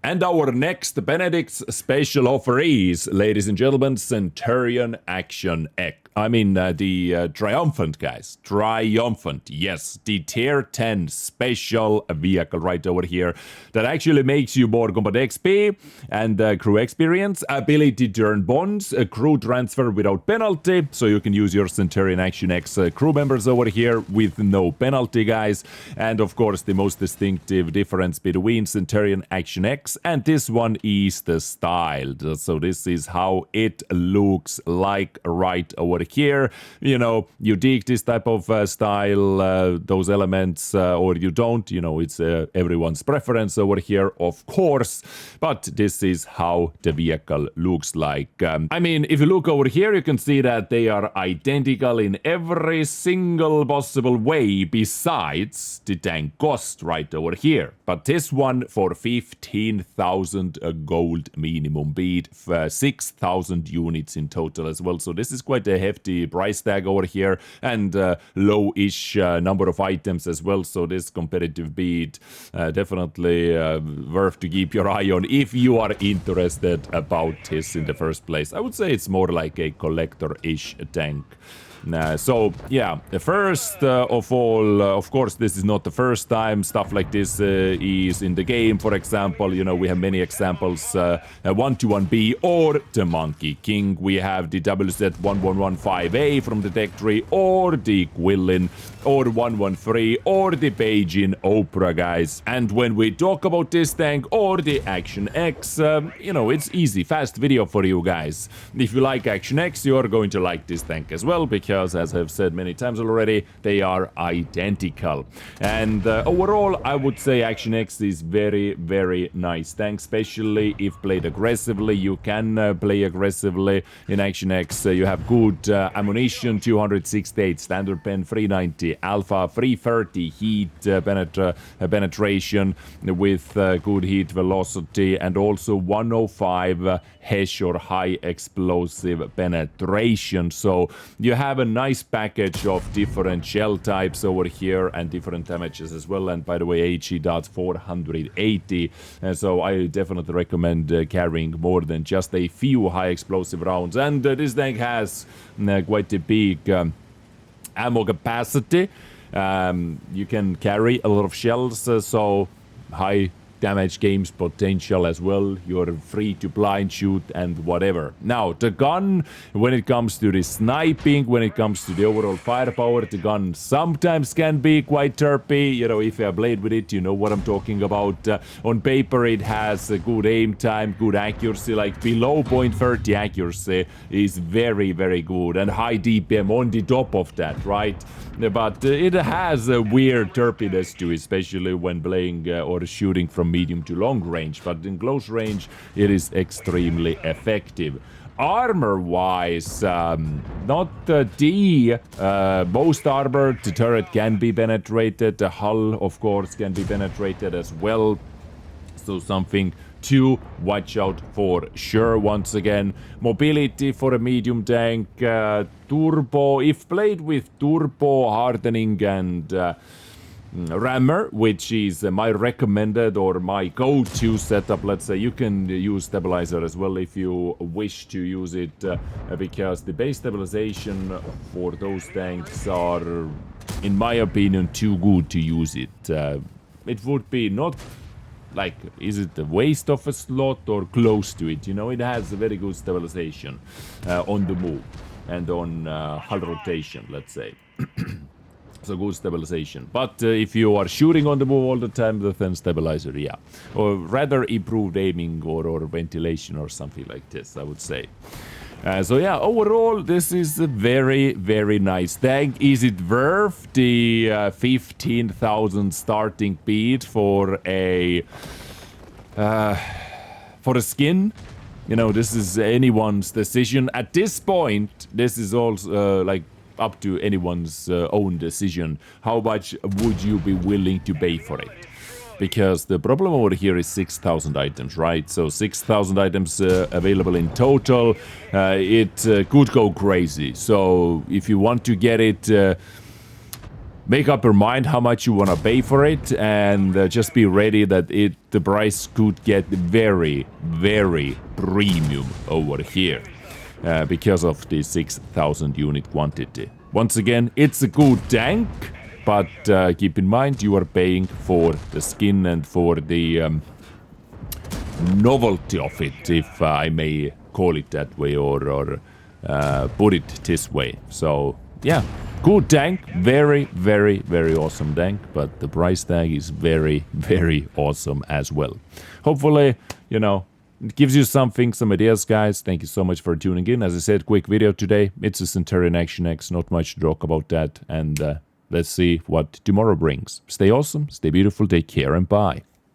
And our next Benedict's special offer is, ladies and gentlemen, Centurion Action X. I mean, the Triumphant, guys. Triumphant, yes. The Tier 10 special vehicle right over here that actually makes you more combat XP and crew experience, ability to earn bonds, crew transfer without penalty, so you can use your Centurion Action X crew members over here with no penalty, guys. And of course, the most distinctive difference between Centurion Action X and this one is the style. So this is how it looks like right over here. You know, you dig this type of style, those elements, or you don't. You know, it's everyone's preference over here, of course. But this is how the vehicle looks like. I mean, if you look over here, you can see that they are identical in every single possible way besides the tank cost right over here. But this one for 15,000 gold minimum bid, 6,000 units in total as well. So this is quite a hefty price tag over here, and low-ish number of items as well. So this competitive bid definitely worth to keep your eye on if you are interested about this in the first place. I would say it's more like a collector-ish tank. So yeah, the first of all, of course, this is not the first time stuff like this is in the game. For example, you know, we have many examples, 121B or the Monkey King. We have the WZ1115A from the tech tree, or the Quillin, or 113, or the Beijing Opera, guys. And when we talk about this tank or the Action X, you know, it's easy, fast video for you guys. If you like Action X, you are going to like this tank as well, because as I've said many times already, they are identical. And overall, I would say Action X is very, very nice tank, especially if played aggressively. You can play aggressively in Action X. You have good ammunition, 268 standard pen, 390 alpha, 330 heat penetration with good heat velocity, and also 105 HESH or high explosive penetration. So you have a nice package of different shell types over here and different damages as well. And by the way, HE dots 480. And so I definitely recommend carrying more than just a few high explosive rounds. And this tank has quite a big ammo capacity. You can carry a lot of shells, so high damage games potential as well. You're free to blind shoot and whatever. Now, the gun, when it comes to the sniping, when it comes to the overall firepower, the gun sometimes can be quite derpy. You know, if you have played with it, you know what I'm talking about. On paper, it has a good aim time, good accuracy, like below 0.30 accuracy is very, very good, and high DPM on the top of that, right? But it has a weird derpiness to it, especially when playing or shooting from medium to long range, but in close range it is extremely effective. Armor-wise, not the most armor. The turret can be penetrated. The hull, of course, can be penetrated as well. So something to watch out for sure. Once again, mobility for a medium tank, turbo, if played with turbo hardening and rammer, which is my recommended or my go-to setup. Let's say you can use stabilizer as well if you wish to use it, because the base stabilization for those tanks are, in my opinion, too good to use it. It would be not like, is it a waste of a slot or close to it? You know, it has a very good stabilization on the move and on hull rotation, let's say. So good stabilization. But if you are shooting on the move all the time, then stabilizer, yeah. Or rather improved aiming or ventilation or something like this, I would say. So yeah, overall, this is a very, very nice tank. Is it worth the 15,000 starting bid for a skin? You know, this is anyone's decision. At this point, this is also like up to anyone's own decision. How much would you be willing to pay for it? Because the problem over here is 6,000 items, right? So 6,000 items available in total. It could go crazy. So if you want to get it make up your mind how much you want to pay for it, and just be ready that the price could get very, very premium over here because of the 6,000 unit quantity. Once again, it's a good tank, but keep in mind you are paying for the skin and for the novelty of it, if I may call it that way, or put it this way. So yeah, good tank, very, very, very awesome tank, but the price tag is very, very awesome as well. Hopefully, you know, it gives you something, some ideas, guys. Thank you so much for tuning in. As I said, quick video today. It's a Centurion Action X, not much to talk about that, and let's see what tomorrow brings. Stay awesome, stay beautiful, take care, and bye.